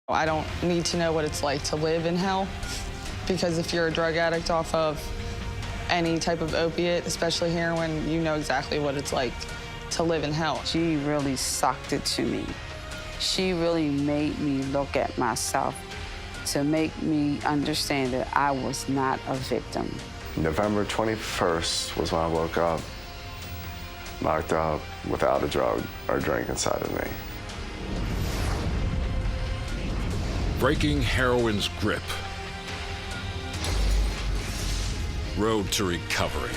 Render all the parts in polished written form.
I don't need to know what it's like to live in hell, because if you're a drug addict off of any type of opiate, especially heroin, you know exactly what it's like to live in hell. She really sucked it to me. She really made me look at myself to make me understand that I was not a victim. November 21st was when I woke up, knocked out without a drug or drink inside of me. Breaking heroin's grip. Road to recovery.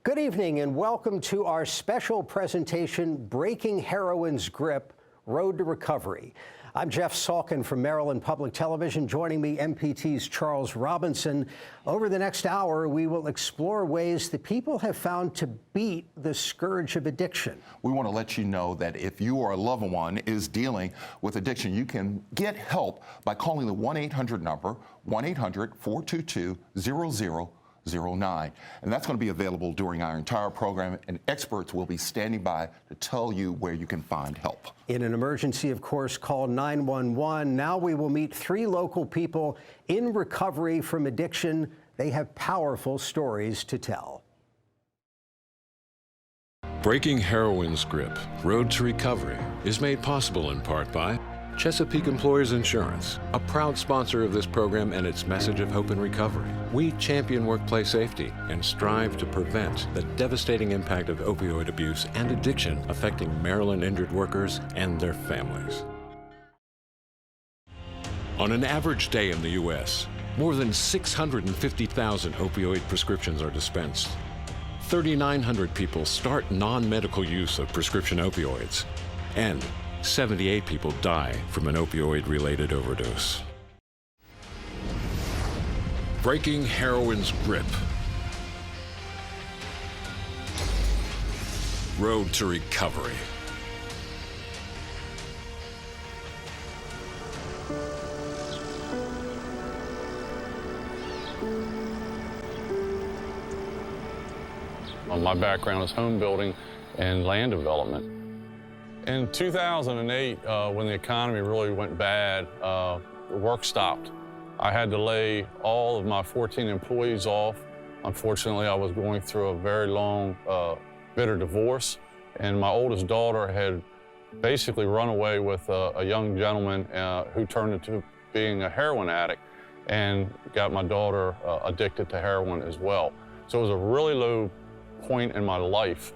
Good evening and welcome to our special presentation, Breaking Heroin's Grip, Road to Recovery. I'm Jeff Salkin from Maryland Public Television. Joining me, MPT's Charles Robinson. Over the next hour, we will explore ways that people have found to beat the scourge of addiction. We want to let you know that if you or a loved one is dealing with addiction, you can get help by calling the 1-800 number, 1-800-422-0009. And that's going to be available during our entire program, and experts will be standing by to tell you where you can find help. In an emergency, of course, call 911. Now we will meet 3 local people in recovery from addiction. They have powerful stories to tell. Breaking Heroin's Grip, Road to Recovery is made possible in part by Chesapeake Employers Insurance, a proud sponsor of this program and its message of hope and recovery. We champion workplace safety and strive to prevent the devastating impact of opioid abuse and addiction affecting Maryland injured workers and their families. On an average day in the U.S., more than 650,000 opioid prescriptions are dispensed. 3,900 people start non-medical use of prescription opioids, and 78 people die from an opioid-related overdose. Breaking heroin's grip. Road to recovery. My background is home building and land development. In 2008, when the economy really went bad, work stopped. I had to lay all of my 14 employees off. Unfortunately, I was going through a very long, bitter divorce, and my oldest daughter had basically run away with a young gentleman who turned into being a heroin addict and got my daughter addicted to heroin as well. So it was a really low point in my life.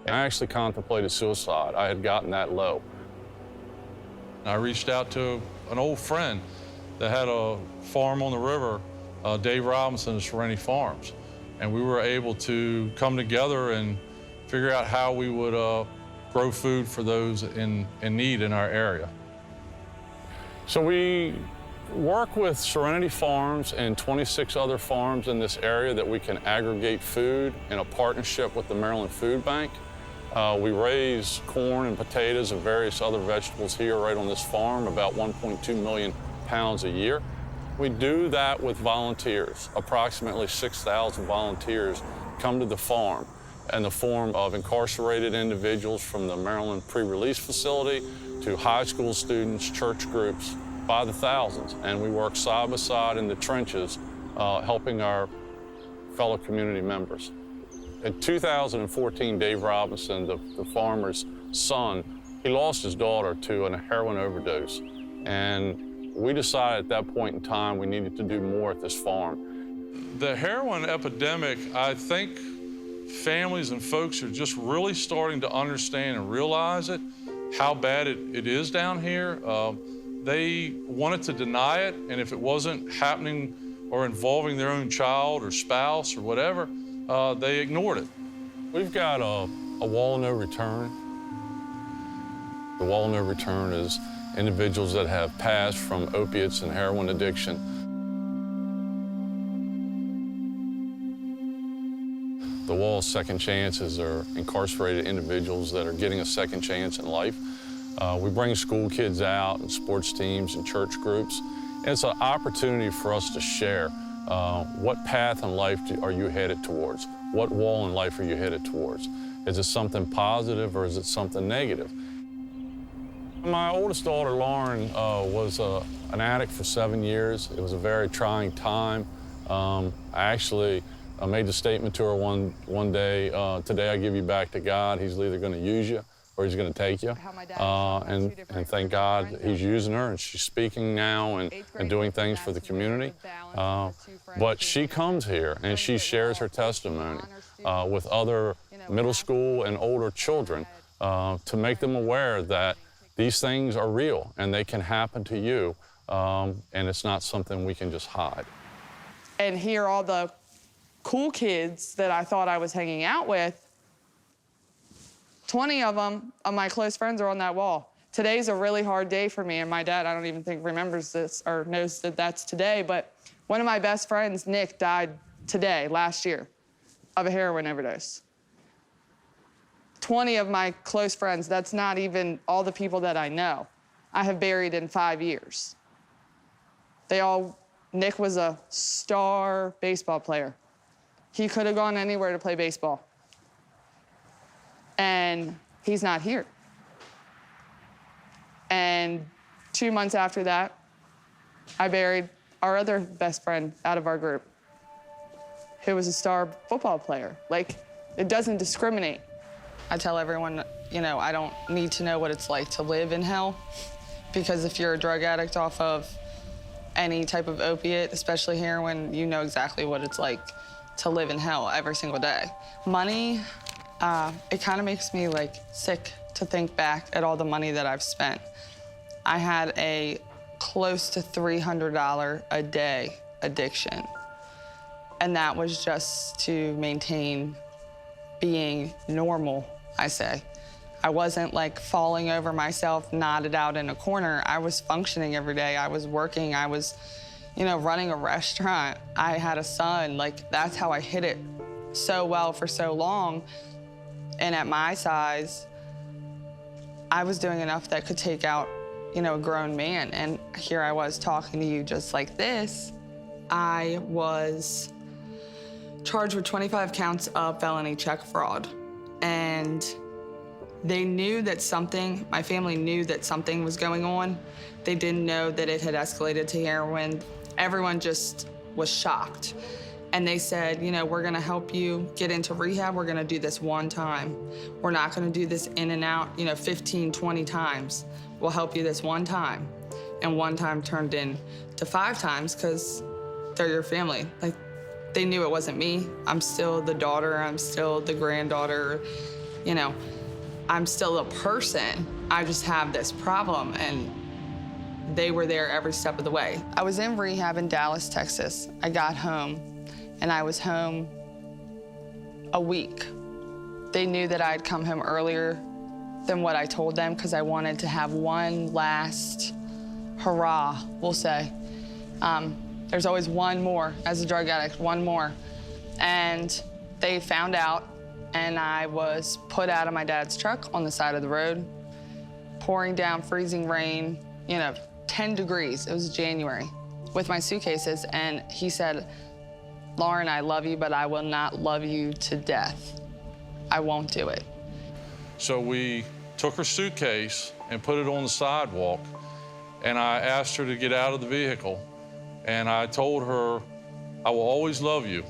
I actually contemplated suicide. I had gotten that low. I reached out to an old friend that had a farm on the river, Dave Robinson of Serenity Farms. And we were able to come together and figure out how we would grow food for those in need in our area. So we work with Serenity Farms and 26 other farms in this area that we can aggregate food in a partnership with the Maryland Food Bank. We raise corn and potatoes and various other vegetables here right on this farm, about 1.2 million pounds a year. We do that with volunteers. Approximately 6,000 volunteers come to the farm in the form of incarcerated individuals from the Maryland pre-release facility to high school students, church groups, by the thousands. And we work side by side in the trenches, helping our fellow community members. In 2014, Dave Robinson, the farmer's son, he lost his daughter to a heroin overdose. And we decided at that point in time we needed to do more at this farm. The heroin epidemic, I think families and folks are just really starting to understand and realize it, how bad it is down here. They wanted to deny it, and if it wasn't happening or involving their own child or spouse or whatever, they ignored it. We've got a wall of no return. The wall of no return is individuals that have passed from opiates and heroin addiction. The wall of second chances are incarcerated individuals that are getting a second chance in life. We bring school kids out and sports teams and church groups. And it's an opportunity for us to share what path in life are you headed towards? What wall in life are you headed towards? Is it something positive or is it something negative? My oldest daughter, Lauren, was an addict for 7 years. It was a very trying time. I actually made the statement to her one day, today I give you back to God. He's either going to use you or he's going to take you. And thank God he's using her, and she's speaking now and doing things for the community. But she comes here and she shares her testimony with other middle school and older children to make them aware that these things are real and they can happen to you, and it's not something we can just hide. And hear all the cool kids that I thought I was hanging out with, 20 of them, of my close friends, are on that wall. Today's a really hard day for me, and my dad, I don't even think remembers this or knows that that's today, but one of my best friends, Nick, died today, last year, of a heroin overdose. 20 of my close friends, that's not even all the people that I know, I have buried in 5 years. Nick was a star baseball player. He could have gone anywhere to play baseball. And he's not here. And 2 months after that, I buried our other best friend out of our group, who was a star football player. Like, it doesn't discriminate. I tell everyone, you know, I don't need to know what it's like to live in hell, because if you're a drug addict off of any type of opiate, especially heroin, you know exactly what it's like to live in hell every single day. Money, it kind of makes me like sick to think back at all the money that I've spent. I had a close to $300 a day addiction, and that was just to maintain being normal, I say. I wasn't like falling over myself, knotted out in a corner. I was functioning every day. I was working. I was, you know, running a restaurant. I had a son. Like, that's how I hit it so well for so long. And at my size, I was doing enough that could take out, you know, a grown man. And here I was talking to you just like this. I was charged with 25 counts of felony check fraud. And they knew that my family knew that something was going on. They didn't know that it had escalated to heroin. Everyone just was shocked. And they said, you know, we're gonna help you get into rehab. We're gonna do this one time. We're not gonna do this in and out, you know, 15, 20 times. We'll help you this one time. And one time turned into 5 times because they're your family. Like, they knew it wasn't me. I'm still the daughter, I'm still the granddaughter, you know. I'm still a person. I just have this problem, and they were there every step of the way. I was in rehab in Dallas, Texas. I got home, and I was home a week. They knew that I'd come home earlier than what I told them because I wanted to have one last hurrah, we'll say. There's always one more as a drug addict, one more. And they found out, and I was put out of my dad's truck on the side of the road, pouring down freezing rain, you know, 10 degrees. It was January, with my suitcases. And he said, Lauren, I love you, but I will not love you to death. I won't do it. So we took her suitcase and put it on the sidewalk, and I asked her to get out of the vehicle. And I told her, I will always love you,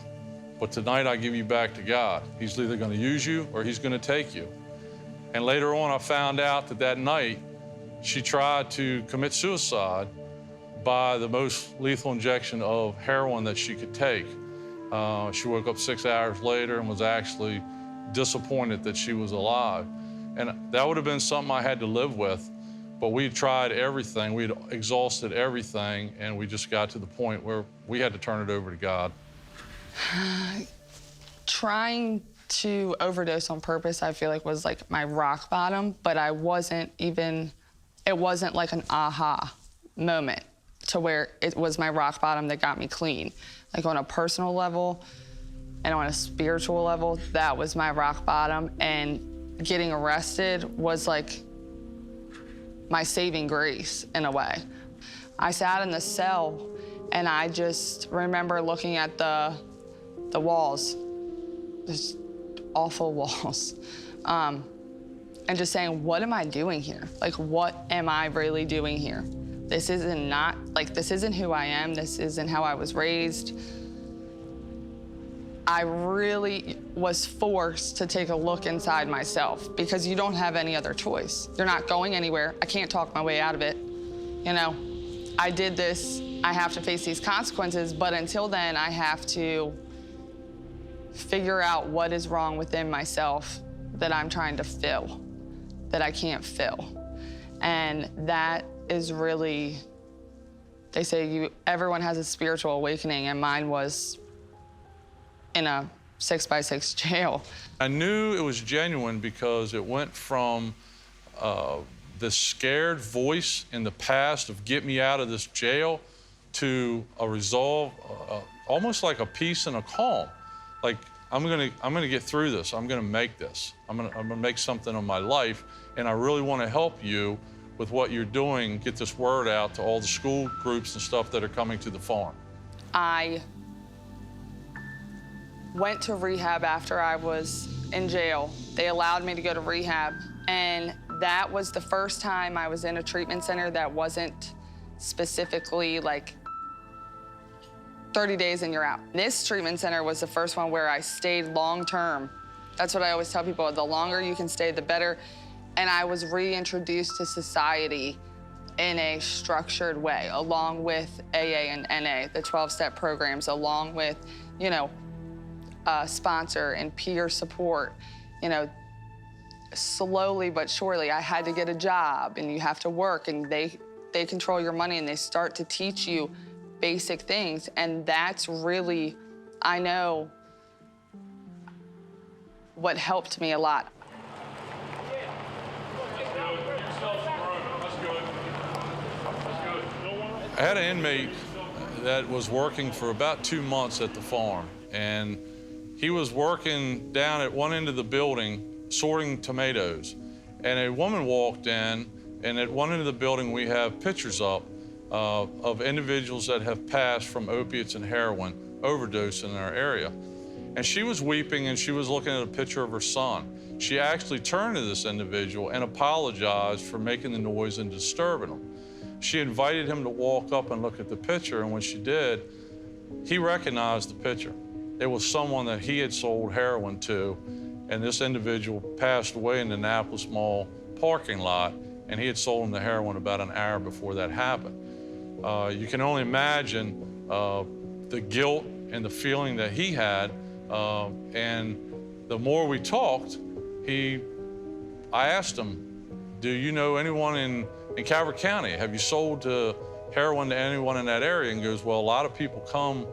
but tonight I give you back to God. He's either going to use you or he's going to take you. And later on, I found out that night, she tried to commit suicide by the most lethal injection of heroin that she could take. She woke up 6 hours later and was actually disappointed that she was alive. And that would have been something I had to live with. But we tried everything, we'd exhausted everything, and we just got to the point where we had to turn it over to God. Trying to overdose on purpose, I feel like, was like my rock bottom, but it wasn't like an aha moment to where it was my rock bottom that got me clean. Like, on a personal level and on a spiritual level, that was my rock bottom, and getting arrested was like my saving grace in a way. I sat in the cell, and I just remember looking at the walls, just awful walls. And just saying, what am I doing here? Like, what am I really doing here? This isn't who I am. This isn't how I was raised. I really was forced to take a look inside myself because you don't have any other choice. You're not going anywhere. I can't talk my way out of it. You know, I did this. I have to face these consequences, but until then, I have to figure out what is wrong within myself that I'm trying to fill, that I can't fill. And that is really, they say everyone has a spiritual awakening, and mine was in a 6x6 jail. I knew it was genuine because it went from this scared voice in the past of get me out of this jail to a resolve, almost like a peace and a calm. Like, I'm gonna get through this. I'm gonna make this. I'm gonna make something of my life, and I really want to help you with what you're doing, get this word out to all the school groups and stuff that are coming to the farm. I went to rehab after I was in jail. They allowed me to go to rehab, and that was the first time I was in a treatment center that wasn't specifically like 30 days and you're out. This treatment center was the first one where I stayed long term. That's what I always tell people, the longer you can stay, the better. And I was reintroduced to society in a structured way, along with AA and NA, the 12-step programs, along with, you know, sponsor and peer support. You know, slowly but surely, I had to get a job, and you have to work, and they control your money, and they start to teach you basic things, and that's really, I know, what helped me a lot. I had an inmate that was working for about 2 months at the farm, and he was working down at one end of the building sorting tomatoes, and a woman walked in, and at one end of the building we have pictures up of individuals that have passed from opiates and heroin overdose in our area. And she was weeping, and she was looking at a picture of her son. She actually turned to this individual and apologized for making the noise and disturbing him. She invited him to walk up and look at the picture, and when she did, he recognized the picture. It was someone that he had sold heroin to, and this individual passed away in the Annapolis Mall parking lot, and he had sold him the heroin about an hour before that happened. You can only imagine the guilt and the feeling that he had, and the more we talked, I asked him, do you know anyone in Calvert County? Have you sold heroin to anyone in that area? And he goes, well, a lot of people come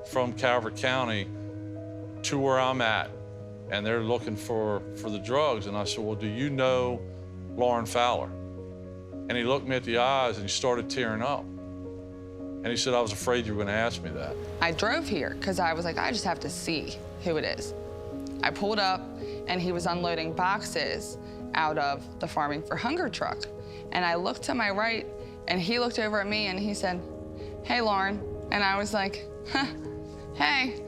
from Calvert County to where I'm at, and they're looking for the drugs. And I said, well, do you know Lauren Fowler? And he looked me at the eyes, and he started tearing up. And he said, I was afraid you were going to ask me that. I drove here because I was like, I just have to see who it is. I pulled up, and he was unloading boxes out of the Farming for Hunger truck. And I looked to my right, and he looked over at me, and he said, hey, Lauren. And I was like, huh, hey.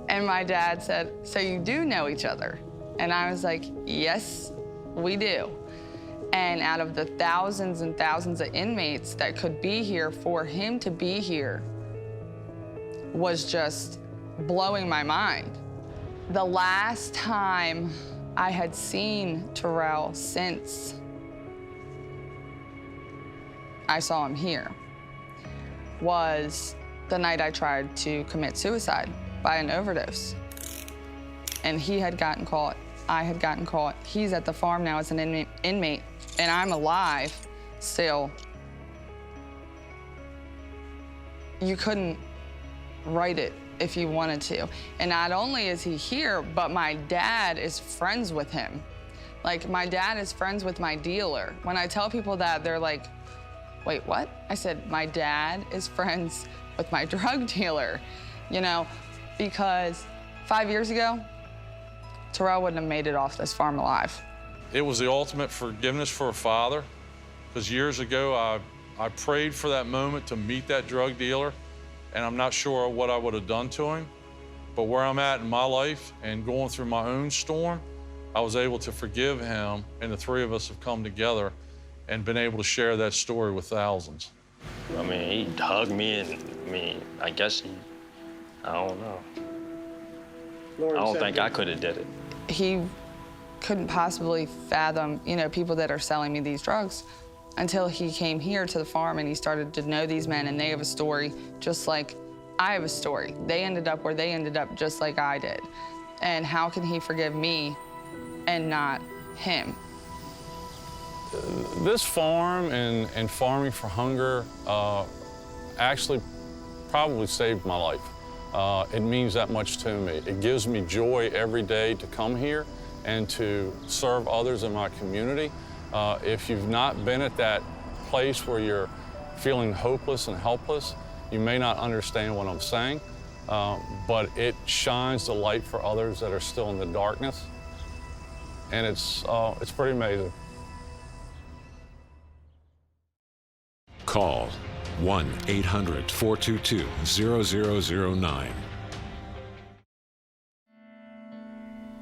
And my dad said, so you do know each other? And I was like, yes, we do. And out of the thousands and thousands of inmates that could be here, for him to be here was just blowing my mind. The last time I had seen Terrell since I saw him here was the night I tried to commit suicide by an overdose. And he had gotten caught, I had gotten caught. He's at the farm now as an inmate, and I'm alive still. You couldn't write it if you wanted to. And not only is he here, but my dad is friends with him. Like, my dad is friends with my dealer. When I tell people that, they're like, wait, what? I said, my dad is friends with my drug dealer, you know, because 5 years ago, Terrell wouldn't have made it off this farm alive. It was the ultimate forgiveness for a father, because years ago, I prayed for that moment to meet that drug dealer, and I'm not sure what I would have done to him. But where I'm at in my life and going through my own storm, I was able to forgive him, and the three of us have come together and been able to share that story with thousands. I mean, he hugged me, and I guess I don't know. I don't think I could have did it. He couldn't possibly fathom, people that are selling me these drugs until he came here to the farm and he started to know these men, and they have a story just like I have a story. They ended up where they ended up just like I did. And how can he forgive me and not him? This farm and Farming for Hunger actually probably saved my life. It means that much to me. It gives me joy every day to come here and to serve others in my community. If you've not been at that place where you're feeling hopeless and helpless, you may not understand what I'm saying, but it shines the light for others that are still in the darkness, and it's pretty amazing. Call 1-800-422-0009.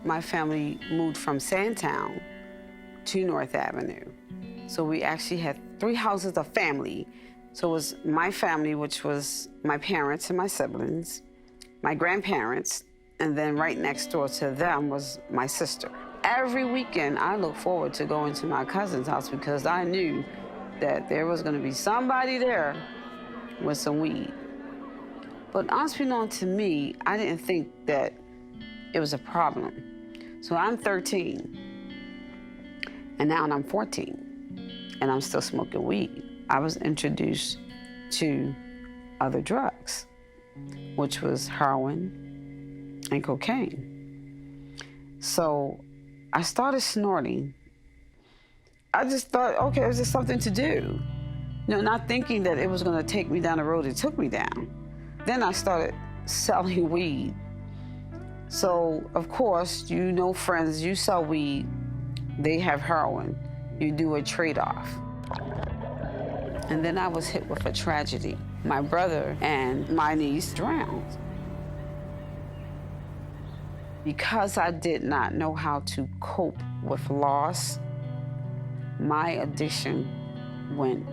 My family moved from Sandtown to North Avenue. So we actually had 3 houses of family. So it was my family, which was my parents and my siblings, my grandparents, and then right next door to them was my sister. Every weekend, I looked forward to going to my cousin's house because I knew that there was gonna be somebody there with some weed. But unbeknownst to me, I didn't think that it was a problem. So I'm 13, and now I'm 14, and I'm still smoking weed. I was introduced to other drugs, which was heroin and cocaine. So I started snorting. I just thought, okay, it was just something to do. Not thinking that it was gonna take me down the road it took me down. Then I started selling weed. So, of course, friends, you sell weed, they have heroin, you do a trade-off. And then I was hit with a tragedy. My brother and my niece drowned. Because I did not know how to cope with loss, my addiction went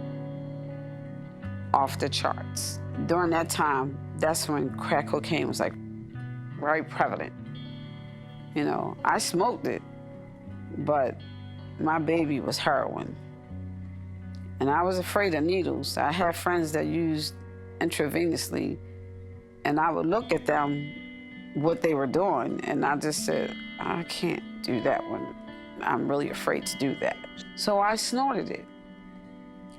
off the charts. During that time, that's when crack cocaine was very prevalent. I smoked it, but my baby was heroin. And I was afraid of needles. I had friends that used intravenously, and I would look at them, what they were doing, and I just said, I can't do that one. I'm really afraid to do that. So I snorted it,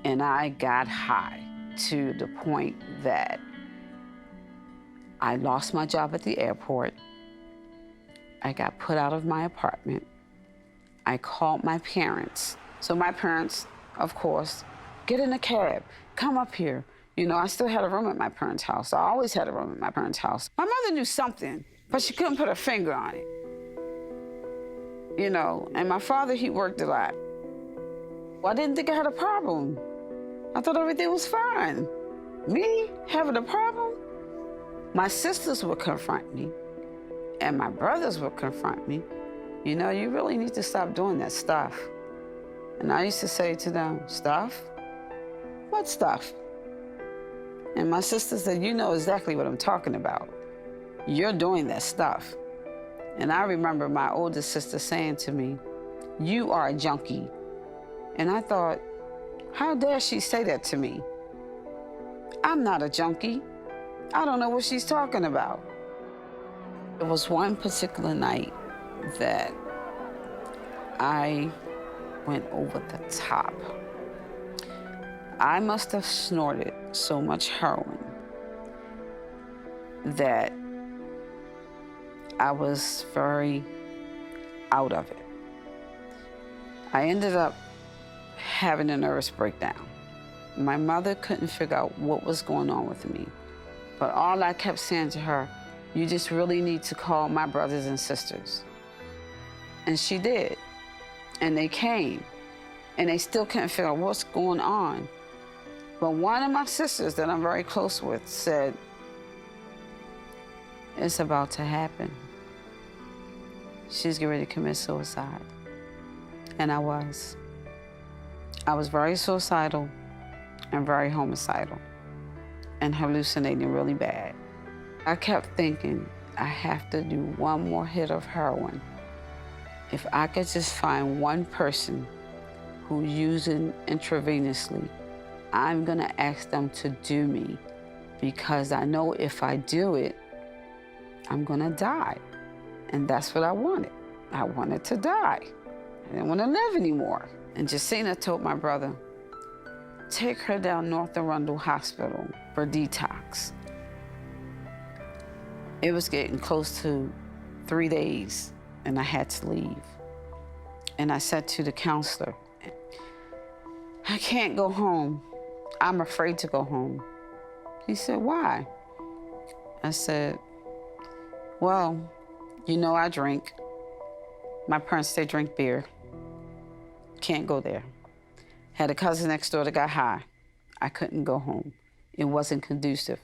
and I got high to the point that I lost my job at the airport. I got put out of my apartment. I called my parents. So my parents, of course, get in a cab, come up here. I still had a room at my parents' house. I always had a room at my parents' house. My mother knew something, but she couldn't put her finger on it. And my father, he worked a lot. Well, I didn't think I had a problem. I thought everything was fine. Me having a problem? My sisters would confront me, and my brothers would confront me. You really need to stop doing that stuff. And I used to say to them, stuff? What stuff? And my sister said, you know exactly what I'm talking about. You're doing that stuff. And I remember my oldest sister saying to me, you are a junkie. And I thought, how dare she say that to me? I'm not a junkie. I don't know what she's talking about. It was one particular night that I went over the top. I must have snorted so much heroin that I was very out of it. I ended up having a nervous breakdown. My mother couldn't figure out what was going on with me, but all I kept saying to her, you just really need to call my brothers and sisters. And she did. And they came, and they still couldn't figure out what's going on. But one of my sisters that I'm very close with said, it's about to happen. She's getting ready to commit suicide. And I was. I was very suicidal and very homicidal and hallucinating really bad. I kept thinking, I have to do one more hit of heroin. If I could just find one person who's using intravenously, I'm gonna ask them to do me, because I know if I do it, I'm gonna die. And that's what I wanted. I wanted to die. I didn't want to live anymore. And Jacina told my brother, take her down North Arundel Hospital for detox. It was getting close to 3 days, and I had to leave. And I said to the counselor, I can't go home. I'm afraid to go home. He said, why? I said, well, you know I drink. My parents, they drink beer. Can't go there. Had a cousin next door that got high. I couldn't go home. It wasn't conducive.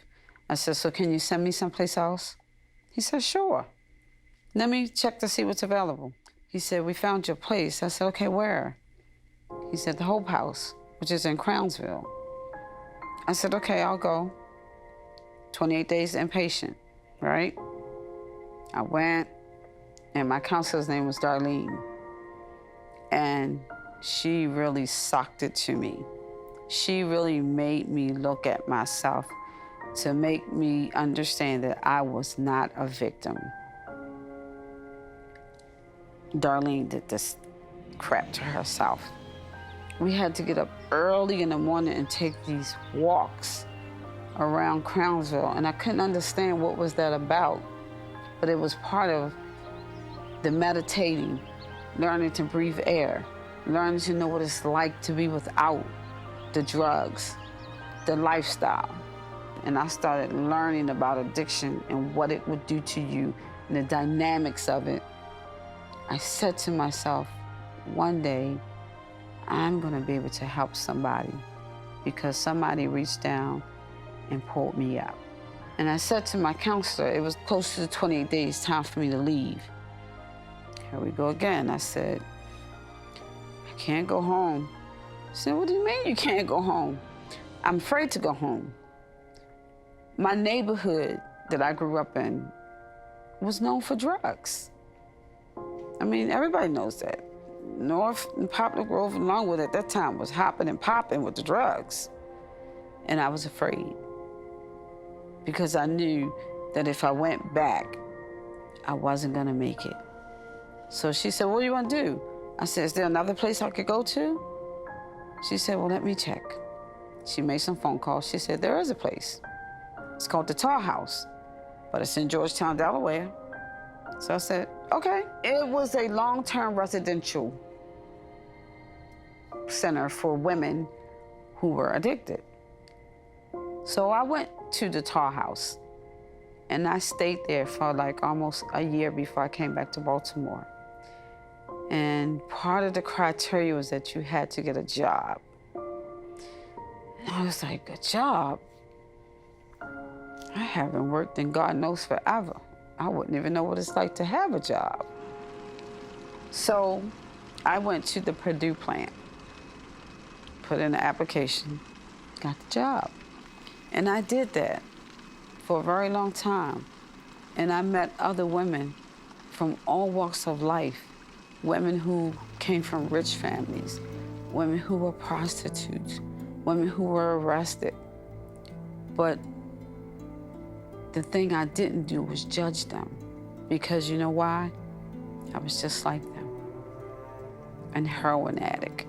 I said, so can you send me someplace else? He said, sure. Let me check to see what's available. He said, we found your place. I said, okay, where? He said, the Hope House, which is in Crownsville. I said, okay, I'll go. 28 days inpatient, right? I went, and my counselor's name was Darlene. And she really socked it to me. She really made me look at myself to make me understand that I was not a victim. Darlene did this crap to herself. We had to get up early in the morning and take these walks around Crownsville, and I couldn't understand what was that about, but it was part of the meditating, learning to breathe air, learning to know what it's like to be without the drugs, the lifestyle. And I started learning about addiction and what it would do to you and the dynamics of it. I said to myself, one day, I'm gonna be able to help somebody because somebody reached down and pulled me up. And I said to my counselor, it was close to 28 days, time for me to leave. Here we go again. I said, I can't go home. She said, what do you mean you can't go home? I'm afraid to go home. My neighborhood that I grew up in was known for drugs. I mean, everybody knows that. North and Poplar Grove and Longwood at that time was hopping and popping with the drugs. And I was afraid because I knew that if I went back, I wasn't gonna make it. So she said, what do you want to do? I said, is there another place I could go to? She said, well, let me check. She made some phone calls. She said, there is a place. It's called the Tar House, but it's in Georgetown, Delaware. So I said, okay. It was a long-term residential center for women who were addicted. So I went to the Tar House, and I stayed there for like almost a year before I came back to Baltimore. And part of the criteria was that you had to get a job. And I was like, a job? I haven't worked in God knows forever. I wouldn't even know what it's like to have a job. So I went to the Purdue plant, put in an application, got the job. And I did that for a very long time. And I met other women from all walks of life, women who came from rich families, women who were prostitutes, women who were arrested. But the thing I didn't do was judge them, because you know why? I was just like them, an heroin addict.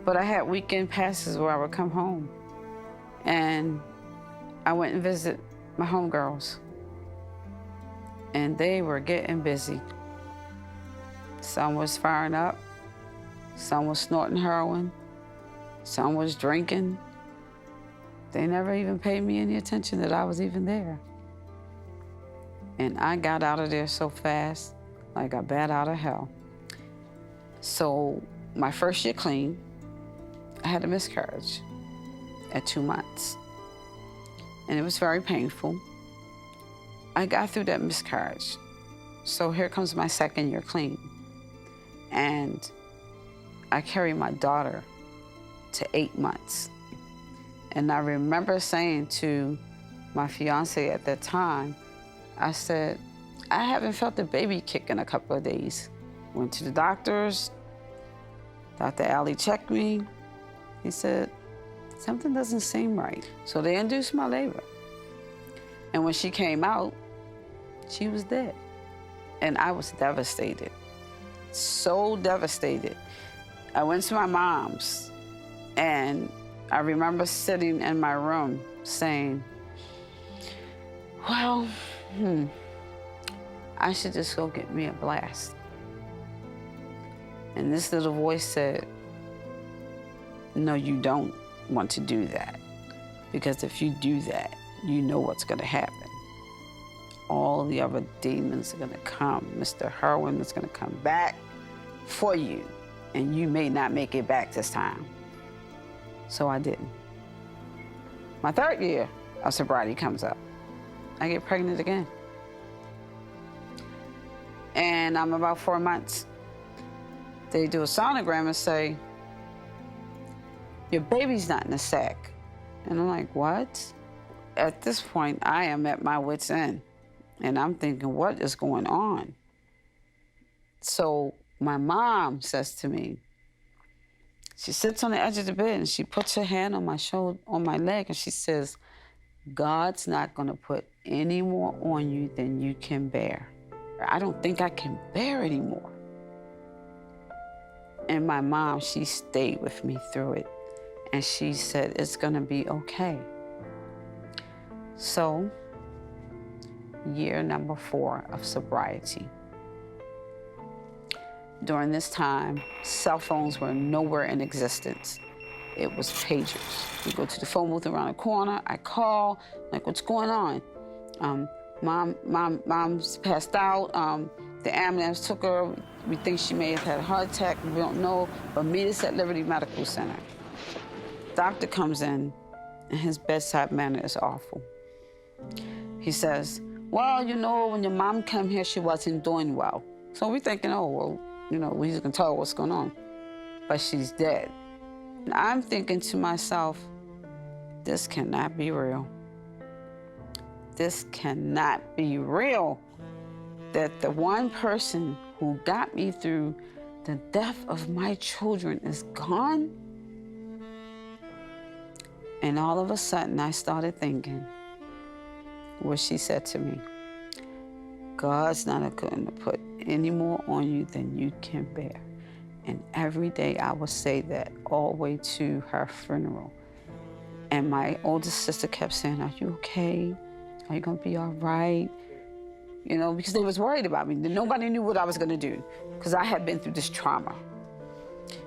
But I had weekend passes where I would come home, and I went and visit my homegirls, and they were getting busy. Some was firing up, some was snorting heroin, some was drinking. They never even paid me any attention that I was even there. And I got out of there so fast, like a bat out of hell. So my first year clean, I had a miscarriage at 2 months. And it was very painful. I got through that miscarriage. So here comes my second year clean. And I carried my daughter to 8 months. And I remember saying to my fiance at that time, I said, I haven't felt the baby kick in a couple of days. Went to the doctors. Dr. Alley checked me. He said, something doesn't seem right. So they induced my labor. And when she came out, she was dead. And I was devastated, so devastated. I went to my mom's, and I remember sitting in my room saying, well, I should just go get me a blast. And this little voice said, no, you don't want to do that, because if you do that, you know what's gonna happen. All the other demons are gonna come. Mr. Heroin is gonna come back for you, and you may not make it back this time. So I didn't. My third year of sobriety comes up. I get pregnant again. And I'm about 4 months. They do a sonogram and say, your baby's not in the sack. And I'm like, what? At this point, I am at my wit's end. And I'm thinking, what is going on? So my mom says to me, she sits on the edge of the bed and she puts her hand on my shoulder, on my leg, and she says, God's not gonna put any more on you than you can bear. I don't think I can bear anymore. And my mom, she stayed with me through it. And she said, it's gonna be okay. So, year number 4 of sobriety. During this time, cell phones were nowhere in existence. It was pagers. You go to the phone booth around the corner, I call, like, what's going on? Mom's passed out. The ambulance took her. We think she may have had a heart attack. We don't know, but meet us at Liberty Medical Center. Doctor comes in, and his bedside manner is awful. He says, well, you know, when your mom came here, she wasn't doing well. So we're thinking, oh, well, you know, he's gonna tell her what's going on. But she's dead. And I'm thinking to myself, this cannot be real. This cannot be real. That the one person who got me through the death of my children is gone. And all of a sudden, I started thinking what she said to me. God's not going to put any more on you than you can bear. And every day I would say that all the way to her funeral. And my oldest sister kept saying, are you okay? Are you gonna be all right? You know, because they was worried about me. Nobody knew what I was gonna do, because I had been through this trauma.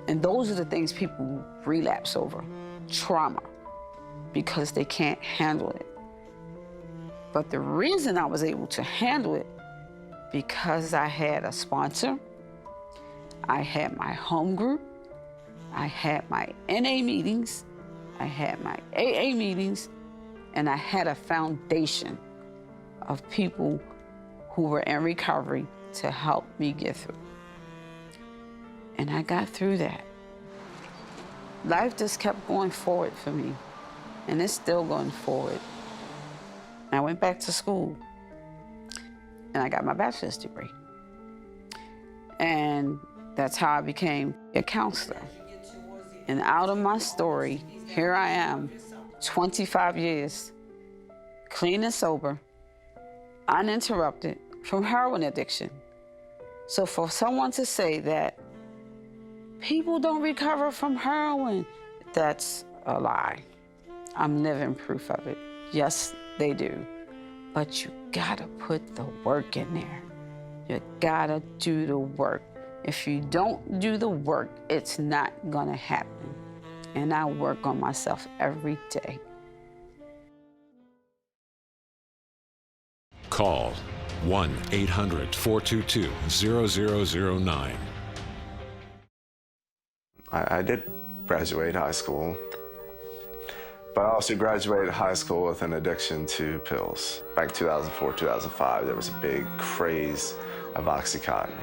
And those are the things people relapse over, trauma, because they can't handle it. But the reason I was able to handle it, because I had a sponsor, I had my home group, I had my NA meetings, I had my AA meetings, and I had a foundation of people who were in recovery to help me get through. And I got through that. Life just kept going forward for me, and it's still going forward. I went back to school, and I got my bachelor's degree. And that's how I became a counselor. And out of my story, here I am, 25 years, clean and sober, uninterrupted from heroin addiction. So for someone to say that people don't recover from heroin, that's a lie. I'm living proof of it. Yes, they do. But you gotta put the work in there. You gotta do the work. If you don't do the work, it's not gonna happen. And I work on myself every day. Call 1-800-422-0009. I did graduate high school, But I also graduated high school with an addiction to pills. Back 2004, 2005, there was a big craze of Oxycontin.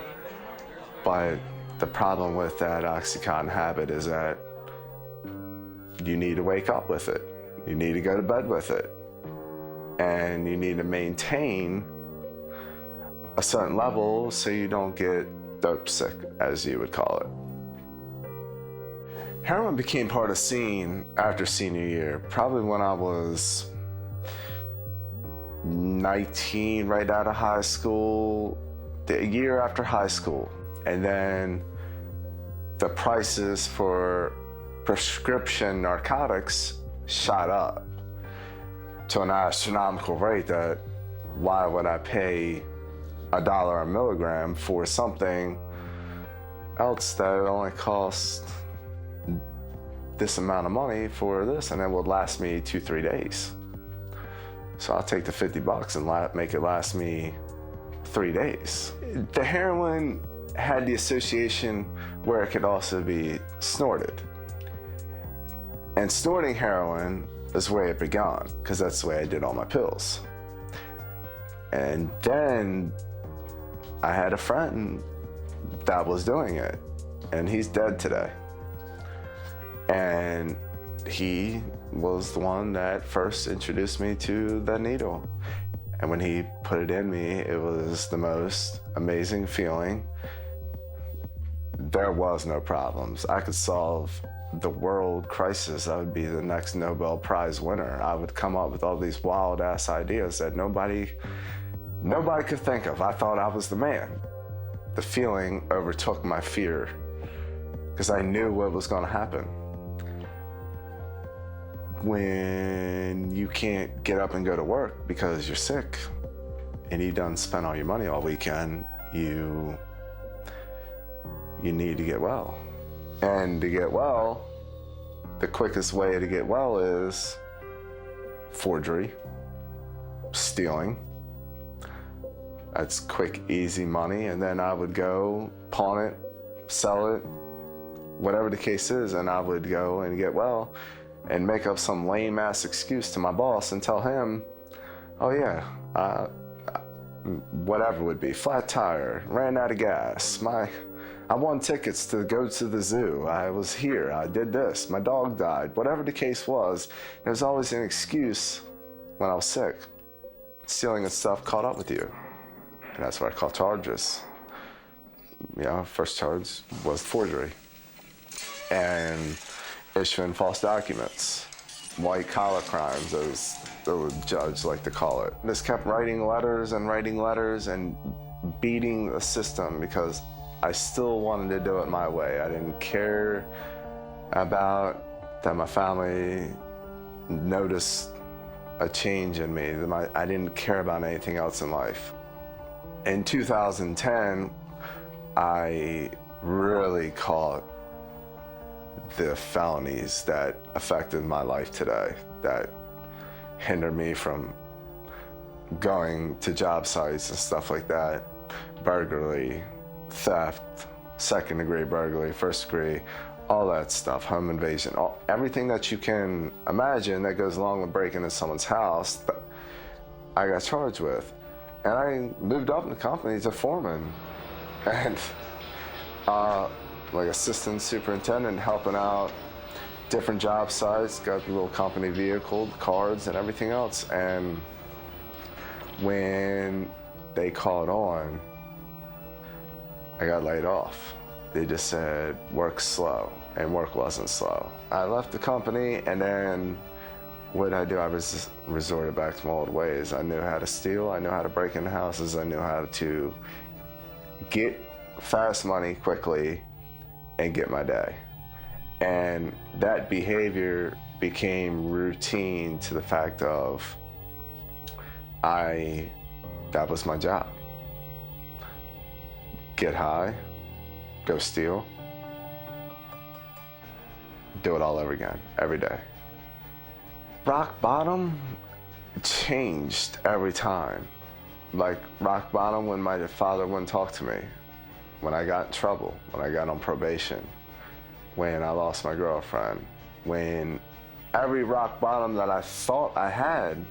But the problem with that Oxycontin habit is that you need to wake up with it. You need to go to bed with it. And you need to maintain a certain level so you don't get dope sick, as you would call it. Heroin became part of the scene after senior year, probably when I was 19, right out of high school, the year after high school. And then the prices for prescription narcotics shot up to an astronomical rate that why would I pay $1 a milligram for something else that only costs this amount of money for this, and it would last me 2-3 days. So I'll take the $50 and make it last me 3 days. The heroin had the association where it could also be snorted. And snorting heroin is where it began, because that's the way I did all my pills. And then I had a friend that was doing it, and he's dead today. And he was the one that first introduced me to the needle. And when he put it in me, it was the most amazing feeling. There was no problems. I could solve the world crisis. I would be the next Nobel Prize winner. I would come up with all these wild ass ideas that nobody could think of. I thought I was the man. The feeling overtook my fear because I knew what was going to happen. When you can't get up and go to work because you're sick and you done spent all your money all weekend, you need to get well. And to get well, the quickest way to get well is forgery, stealing. That's quick, easy money. And then I would go pawn it, sell it, whatever the case is, and I would go and get well and make up some lame ass excuse to my boss and tell him, oh yeah, whatever it would be, flat tire, ran out of gas, I won tickets to go to the zoo, I was here, I did this, my dog died, whatever the case was, there was always an excuse when I was sick. Stealing and stuff caught up with you. And that's what I call charges. You know, first charge was forgery. And issuing false documents, white collar crimes, as the judge liked to call it. Just kept writing letters and beating the system because I still wanted to do it my way. I didn't care about that my family noticed a change in me. I didn't care about anything else in life. In 2010, I really caught the felonies that affected my life today, that hinder me from going to job sites and stuff like that. Burglary, theft, second-degree burglary, first-degree, all that stuff, home invasion, everything that you can imagine that goes along with breaking into someone's house, I got charged with. And I moved up in the company to foreman and like assistant superintendent, helping out different job sites, got the little company vehicle, cards and everything else. And when they called on, I got laid off. They just said, work's slow, and work wasn't slow. I left the company, and then what did I do? I resorted back to my old ways. I knew how to steal, I knew how to break into houses, I knew how to get fast money quickly and get my day. And that behavior became routine to the fact of that was my job. Get high, go steal, do it all over again, every day. Rock bottom changed every time. Like rock bottom when my father wouldn't talk to me, when I got in trouble, when I got on probation, when I lost my girlfriend, when every rock bottom that I thought I had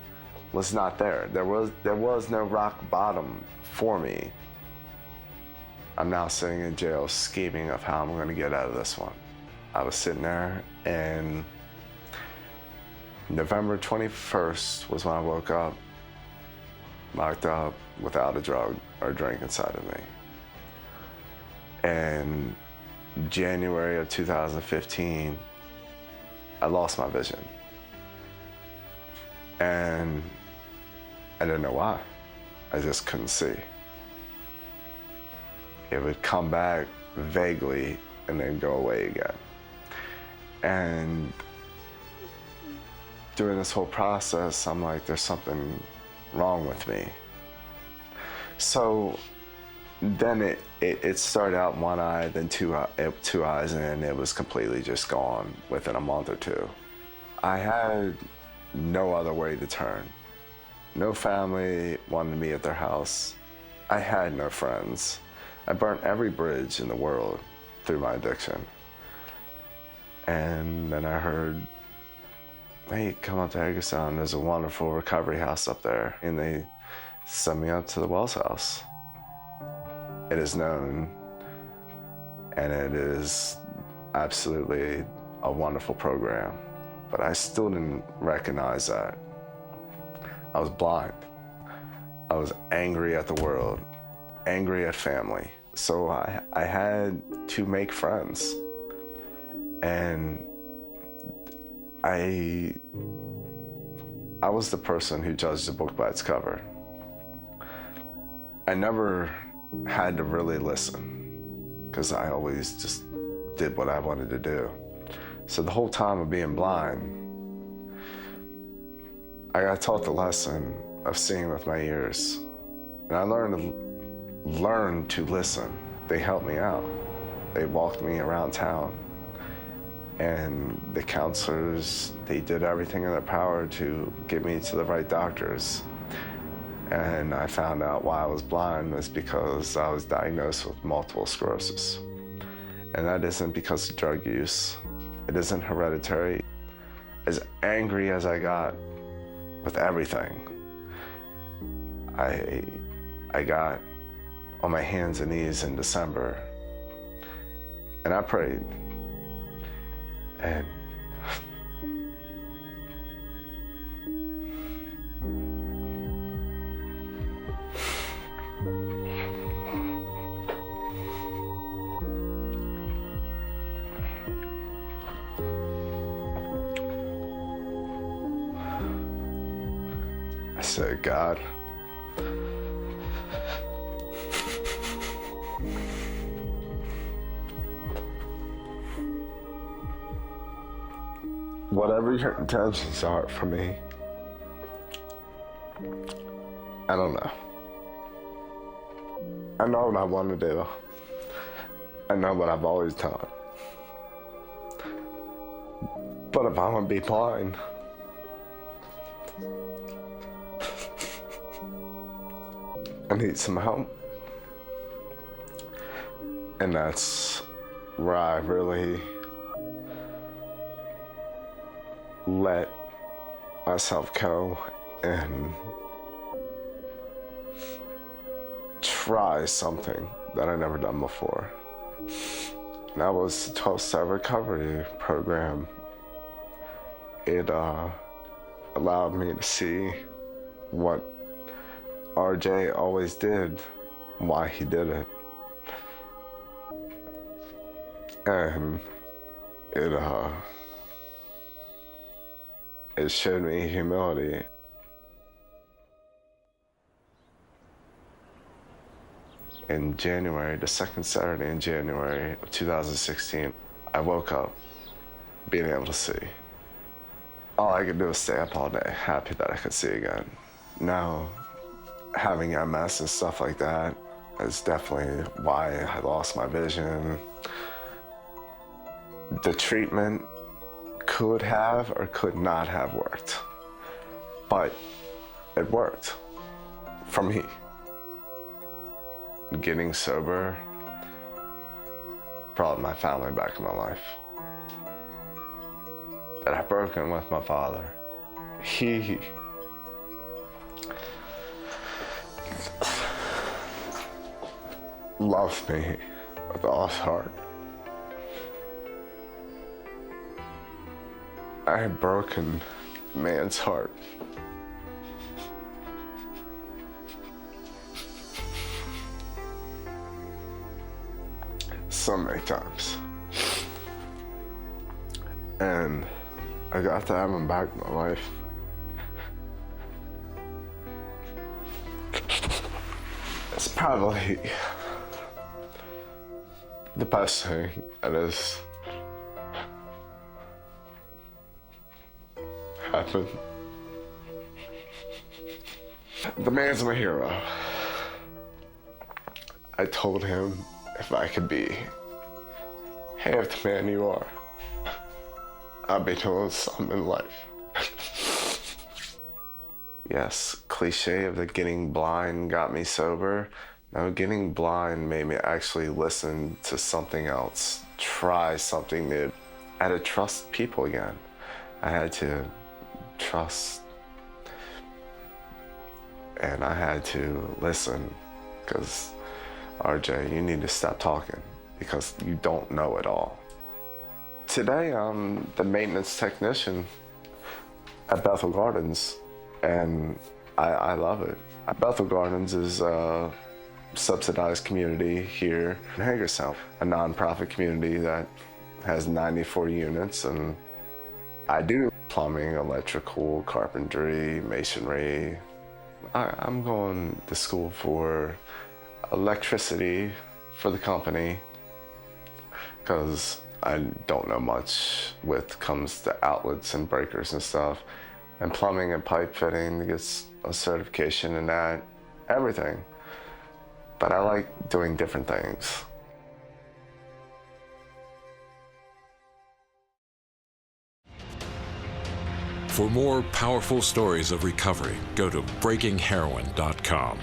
was not there. There was no rock bottom for me. I'm now sitting in jail scheming of how I'm going to get out of this one. I was sitting there, and November 21st was when I woke up, locked up without a drug or drink inside of me. And January of 2015, I lost my vision. And I didn't know why. I just couldn't see. It would come back vaguely and then go away again. And during this whole process, I'm like, there's something wrong with me. So then it started out in one eye, then two eyes, and it was completely just gone within a month or two. I had no other way to turn. No family wanted me at their house. I had no friends. I burnt every bridge in the world through my addiction. And then I heard, hey, come up to Hagerstown. There's a wonderful recovery house up there. And they sent me up to the Wells House. It is known, and it is absolutely a wonderful program. But I still didn't recognize that. I was blind. I was angry at the world, angry at family. So I had to make friends. And I was the person who judged the book by its cover. I never had to really listen, because I always just did what I wanted to do. So the whole time of being blind, I got taught the lesson of seeing with my ears. And I learned to listen. They helped me out. They walked me around town. And the counselors, they did everything in their power to get me to the right doctors. And I found out why I was blind was because I was diagnosed with multiple sclerosis. And that isn't because of drug use. It isn't hereditary. As angry as I got with everything, I got on my hands and knees in December, and I prayed. And I said, God, whatever your intentions are for me, I don't know. I know what I want to do. I know what I've always done. But if I'm gonna be blind, I need some help. And that's where I really let myself go and try something that I never done before. And that was the 12-step recovery program. It allowed me to see what RJ always did, why he did it. And it showed me humility. In January, the second Saturday in January of 2016, I woke up being able to see. All I could do was stay up all day, happy that I could see again. Now, having MS and stuff like that is definitely why I lost my vision. The treatment could have or could not have worked, but it worked for me. Getting sober brought my family back in my life. that I've broken with my father. He loves me with all his heart. I have broken man's heart. So many times. And I got to have him back in my life. It's probably the best thing that has happened. The man's my hero. I told him if I could be half the man you are, I'd be doing something in life. Yes, cliche of the getting blind got me sober. No, getting blind made me actually listen to something else, try something new. I had to trust people again. I had to trust, and I had to listen, because RJ, you need to stop talking because you don't know it all. Today, I'm the maintenance technician at Bethel Gardens, and I love it. Bethel Gardens is a subsidized community here in Hagerstown, a nonprofit community that has 94 units, and I do plumbing, electrical, carpentry, masonry. I'm going to school for electricity for the company because I don't know much with comes to outlets and breakers and stuff, and plumbing and pipe fitting to get a certification in that, everything. But I like doing different things. For more powerful stories of recovery, go to breakingheroin.com.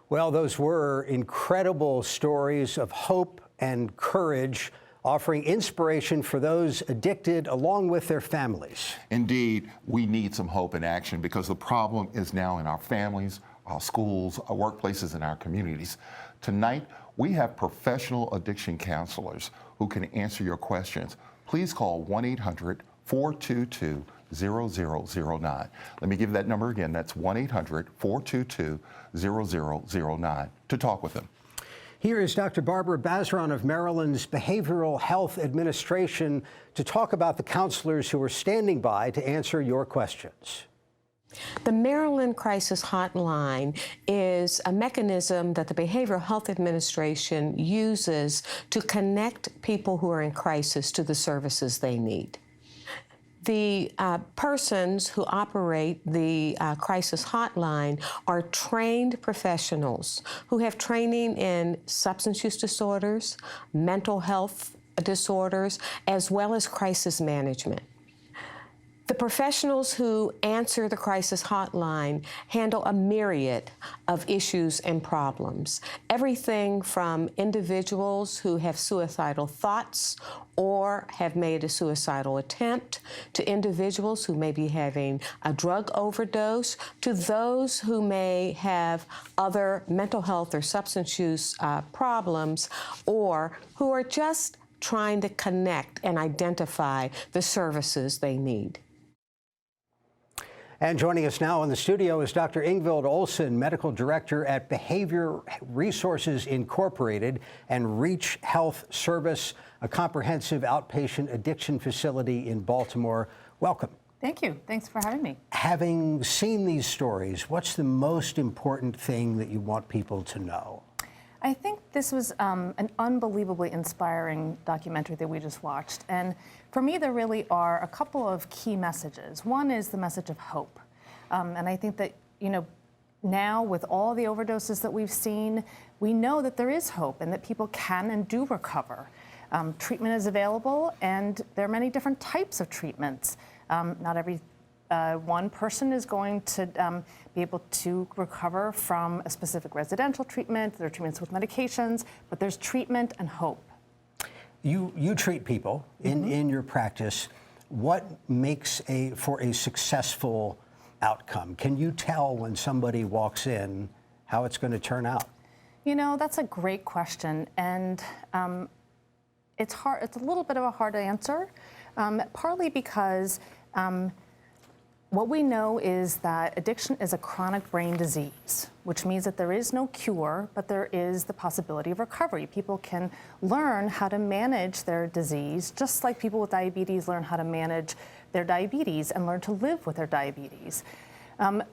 Well, those were incredible stories of hope and courage, offering inspiration for those addicted along with their families. Indeed, we need some hope and action because the problem is now in our families, our schools, our workplaces, and our communities. Tonight, we have professional addiction counselors who can answer your questions. Please call 1-800-422-0009. Let me give that number again. That's 1-800-422-0009 to talk with them. Here is Dr. Barbara Bazron of Maryland's Behavioral Health Administration to talk about the counselors who are standing by to answer your questions. The Maryland Crisis Hotline is a mechanism that the Behavioral Health Administration uses to connect people who are in crisis to the services they need. The persons who operate the crisis hotline are trained professionals who have training in substance use disorders, mental health disorders, as well as crisis management. The professionals who answer the crisis hotline handle a myriad of issues and problems. Everything from individuals who have suicidal thoughts or have made a suicidal attempt, to individuals who may be having a drug overdose, to those who may have other mental health or substance use problems, or who are just trying to connect and identify the services they need. And joining us now in the studio is Dr. Ingvild Olsen, Medical Director at Behavior Resources Incorporated and Reach Health Service, a comprehensive outpatient addiction facility in Baltimore. Welcome. Thank you. Thanks for having me. Having seen these stories, what's the most important thing that you want people to know? I think this was an unbelievably inspiring documentary that we just watched. And for me, there really are a couple of key messages. One is the message of hope. And I think that, now with all the overdoses that we've seen, we know that there is hope and that people can and do recover. Treatment is available, and there are many different types of treatments. Not every one person is going to be able to recover from a specific residential treatment. There are treatments with medications, but there's treatment and hope. You treat people in your practice. What makes for a successful outcome? Can you tell when somebody walks in how it's going to turn out? You know, that's a great question, and it's hard. It's a little bit of a hard answer, partly because what we know is that addiction is a chronic brain disease, which means that there is no cure, but there is the possibility of recovery. People can learn how to manage their disease, just like people with diabetes learn how to manage their diabetes and learn to live with their diabetes.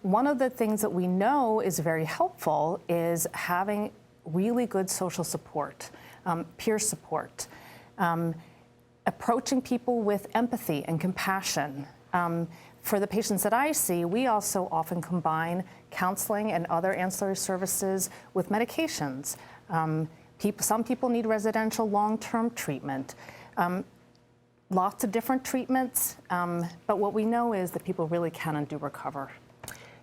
One of the things that we know is very helpful is having really good social support, peer support, approaching people with empathy and compassion. For the patients that I see, we also often combine counseling and other ancillary services with medications. Some people need residential long-term treatment. Lots of different treatments, but what we know is that people really can and do recover.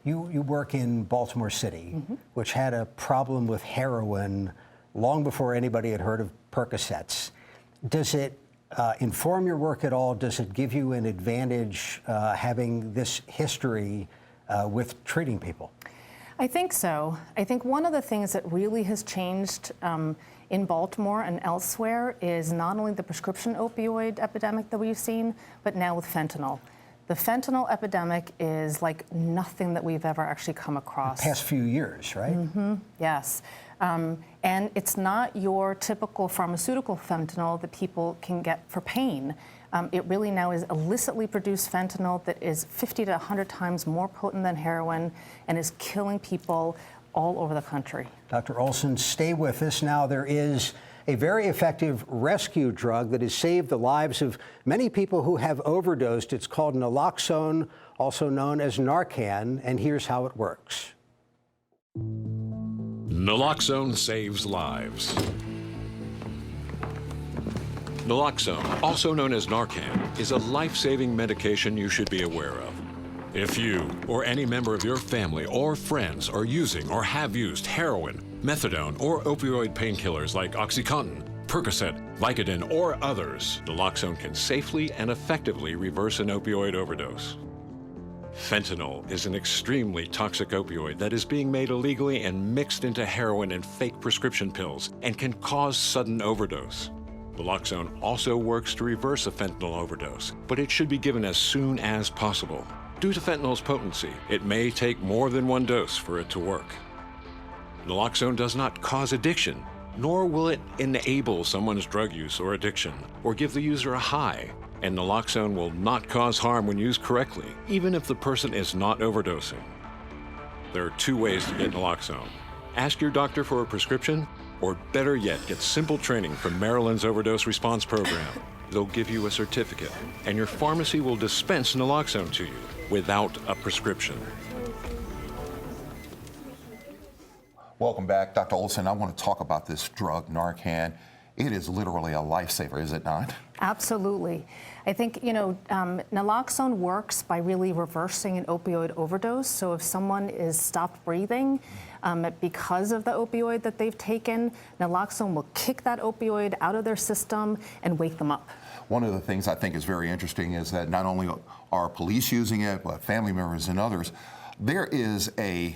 You work in Baltimore City, which had a problem with heroin long before anybody had heard of Percocets. Does it inform your work at all? Does it give you an advantage having this history with treating people? I think so. I think one of the things that really has changed in Baltimore and elsewhere is not only the prescription opioid epidemic that we've seen, but now with fentanyl. The fentanyl epidemic is like nothing that we've ever actually come across. The past few years, right? Yes. And it's not your typical pharmaceutical fentanyl that people can get for pain. It really now is illicitly produced fentanyl that is 50 to 100 times more potent than heroin and is killing people all over the country. Dr. Olson, stay with us now. There is a very effective rescue drug that has saved the lives of many people who have overdosed. It's called Naloxone, also known as Narcan, and here's how it works. Naloxone saves lives. Naloxone, also known as Narcan, is a life-saving medication you should be aware of. If you or any member of your family or friends are using or have used heroin, methadone, or opioid painkillers like OxyContin, Percocet, Vicodin, or others, Naloxone can safely and effectively reverse an opioid overdose. Fentanyl is an extremely toxic opioid that is being made illegally and mixed into heroin and fake prescription pills and can cause sudden overdose. Naloxone also works to reverse a fentanyl overdose, but it should be given as soon as possible. Due to fentanyl's potency, it may take more than one dose for it to work. Naloxone does not cause addiction, nor will it enable someone's drug use or addiction, or give the user a high. And Naloxone will not cause harm when used correctly, even if the person is not overdosing. There are two ways to get Naloxone. Ask your doctor for a prescription, or better yet, get simple training from Maryland's Overdose Response Program. They'll give you a certificate, and your pharmacy will dispense Naloxone to you without a prescription. Welcome back, Dr. Olson. I want to talk about this drug, Narcan. It is literally a lifesaver, is it not? Absolutely. I think, Naloxone works by really reversing an opioid overdose. So if someone is stopped breathing because of the opioid that they've taken, Naloxone will kick that opioid out of their system and wake them up. One of the things I think is very interesting is that not only are police using it, but family members and others, there is a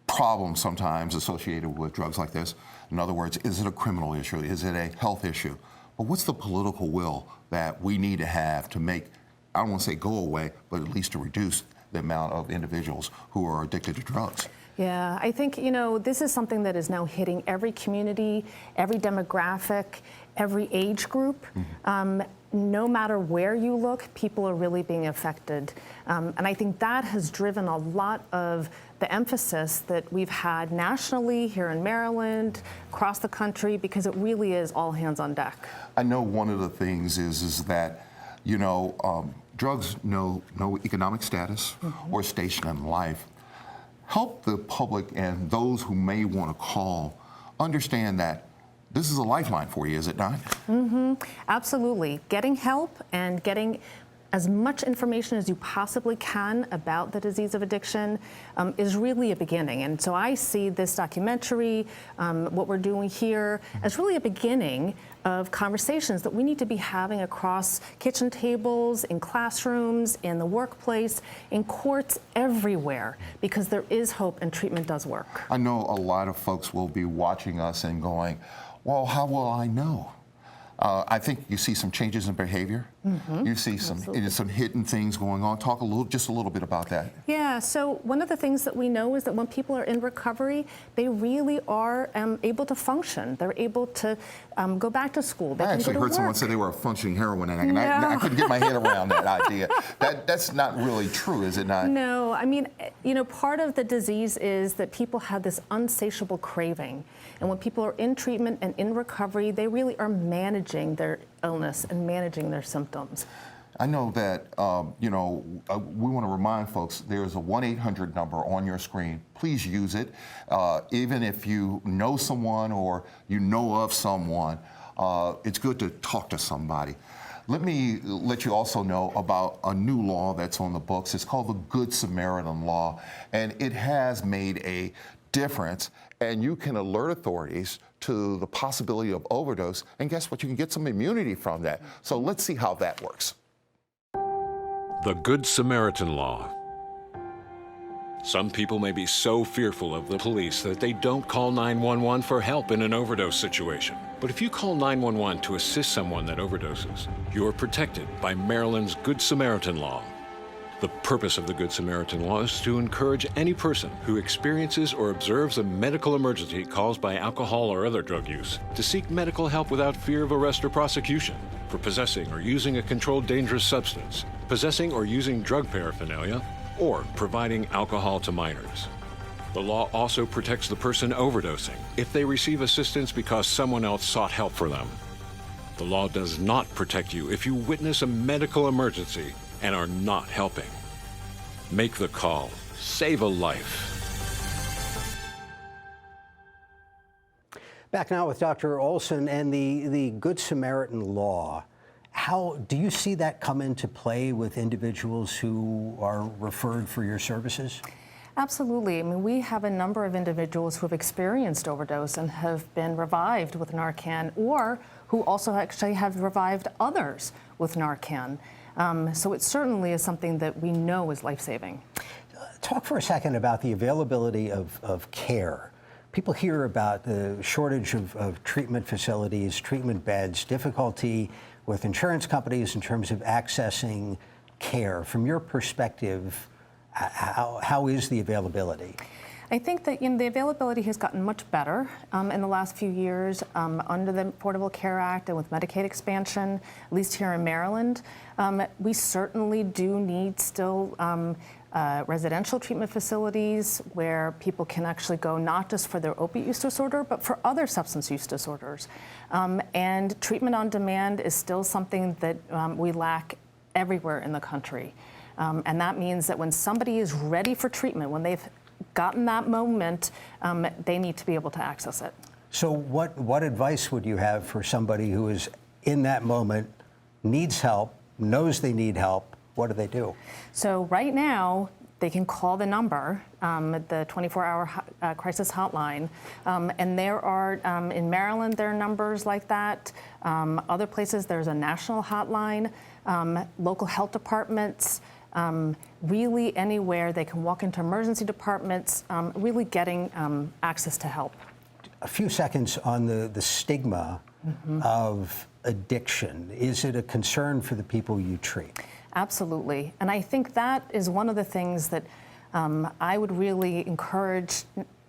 problem sometimes associated with drugs like this. In other words, is it a criminal issue? Is it a health issue? But what's the political will that we need to have to make, I don't want to say go away, but at least to reduce the amount of individuals who are addicted to drugs? Yeah, I think, this is something that is now hitting every community, every demographic, every age group. No matter where you look, people are really being affected. And I think that has driven a lot of the emphasis that we've had nationally here in Maryland, across the country, because it really is all hands on deck. I know one of the things is that, drugs know no economic status or station in life. Help the public and those who may want to call understand that this is a lifeline for you, is it not? Absolutely. Getting help and getting as much information as you possibly can about the disease of addiction is really a beginning. And so I see this documentary, what we're doing here, as really a beginning of conversations that we need to be having across kitchen tables, in classrooms, in the workplace, in courts, everywhere, because there is hope and treatment does work. I know a lot of folks will be watching us and going, well, how will I know? I think you see some changes in behavior. You see some hidden things going on. Talk just a little bit about that. Yeah, so one of the things that we know is that when people are in recovery, they really are able to function. They're able to go back to school. They I actually heard someone say they were a functioning heroin addict, and I couldn't get my head around that idea. That's not really true, is it not? No, I mean, you know, part of the disease is that people have this insatiable craving. And when people are in treatment and in recovery, they really are managing their illness and managing their symptoms. I know that, we want to remind folks there's a 1-800 number on your screen. Please use it. Even if you know someone or you know of someone, it's good to talk to somebody. Let me let you also know about a new law that's on the books. It's called the Good Samaritan Law, and it has made a difference, and you can alert authorities to the possibility of overdose, and guess what? You can get some immunity from that. So let's see how that works. The Good Samaritan Law. Some people may be so fearful of the police that they don't call 911 for help in an overdose situation. But if you call 911 to assist someone that overdoses, you're protected by Maryland's Good Samaritan Law. The purpose of the Good Samaritan Law is to encourage any person who experiences or observes a medical emergency caused by alcohol or other drug use to seek medical help without fear of arrest or prosecution for possessing or using a controlled dangerous substance, possessing or using drug paraphernalia, or providing alcohol to minors. The law also protects the person overdosing if they receive assistance because someone else sought help for them. The law does not protect you if you witness a medical emergency and are not helping. Make the call. Save a life. Back now with Dr. Olson and the Good Samaritan Law. How do you see that come into play with individuals who are referred for your services? Absolutely. I mean, we have a number of individuals who have experienced overdose and have been revived with Narcan, or who also actually have revived others with Narcan. So it certainly is something that we know is life-saving. Talk for a second about the availability of care. People hear about the shortage of treatment facilities, treatment beds, difficulty with insurance companies in terms of accessing care. From your perspective, how is the availability? I think that the availability has gotten much better in the last few years under the Affordable Care Act and with Medicaid expansion, at least here in Maryland. We certainly do need still residential treatment facilities where people can actually go not just for their opiate use disorder, but for other substance use disorders. And treatment on demand is still something that we lack everywhere in the country. And that means that when somebody is ready for treatment, when they've gotten that moment, they need to be able to access it. So what advice would you have for somebody who is in that moment, needs help, knows they need help? What do they do? So right now, they can call the number, the 24-hour crisis hotline, and there are, in Maryland, there are numbers like that. Other places, there's a national hotline, local health departments, really anywhere they can walk into emergency departments, really getting access to help. A few seconds on the stigma of addiction. Is it a concern for the people you treat? Absolutely. And I think that is one of the things that I would really encourage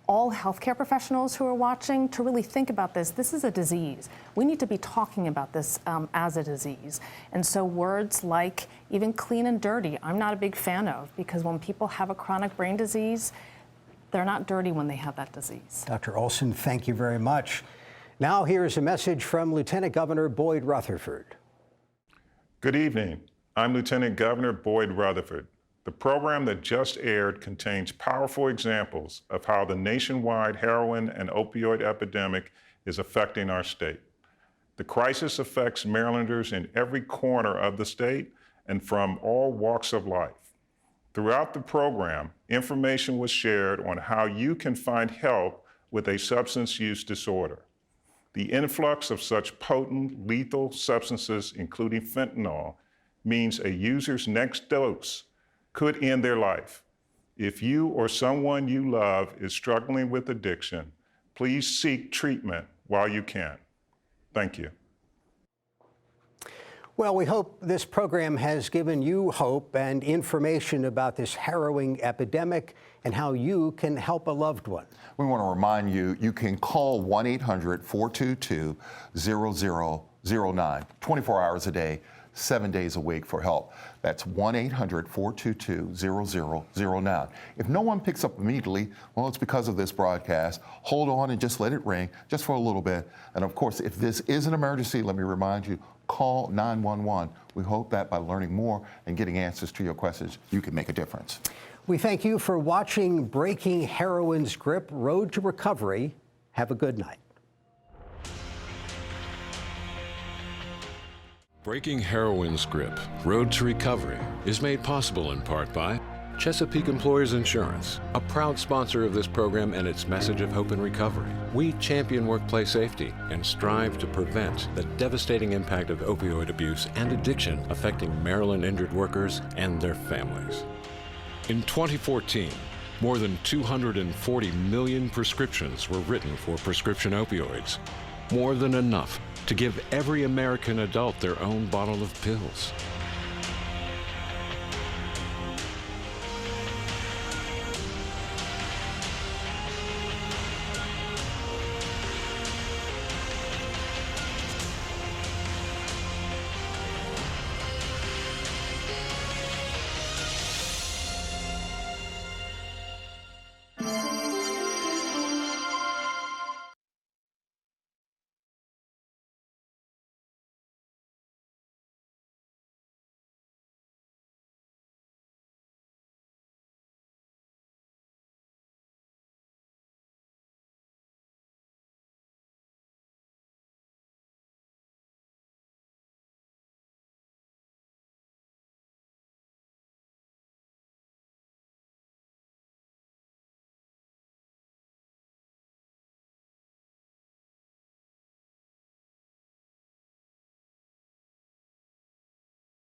all healthcare professionals who are watching to really think about this. This is a disease. We need to be talking about this as a disease. And so words like even clean and dirty, I'm not a big fan of, because when people have a chronic brain disease, they're not dirty when they have that disease. Dr. Olson, thank you very much. Now here's a message from Lieutenant Governor Boyd Rutherford. Good evening. I'm Lieutenant Governor Boyd Rutherford. The program that just aired contains powerful examples of how the nationwide heroin and opioid epidemic is affecting our state. The crisis affects Marylanders in every corner of the state, and from all walks of life. Throughout the program, information was shared on how you can find help with a substance use disorder. The influx of such potent, lethal substances, including fentanyl, means a user's next dose could end their life. If you or someone you love is struggling with addiction, please seek treatment while you can. Thank you. Well, we hope this program has given you hope and information about this harrowing epidemic and how you can help a loved one. We want to remind you, you can call 1-800-422-0009, 24 hours a day, 7 days a week for help. That's 1-800-422-0009. If no one picks up immediately, well, it's because of this broadcast. Hold on and just let it ring just for a little bit. And of course, if this is an emergency, let me remind you, call 911. We hope that by learning more and getting answers to your questions, you can make a difference. We thank you for watching Breaking Heroin's Grip, Road to Recovery. Have a good night. Breaking Heroin's Grip, Road to Recovery is made possible in part by Chesapeake Employers Insurance, a proud sponsor of this program and its message of hope and recovery. We champion workplace safety and strive to prevent the devastating impact of opioid abuse and addiction affecting Maryland injured workers and their families. In 2014, more than 240 million prescriptions were written for prescription opioids, more than enough to give every American adult their own bottle of pills.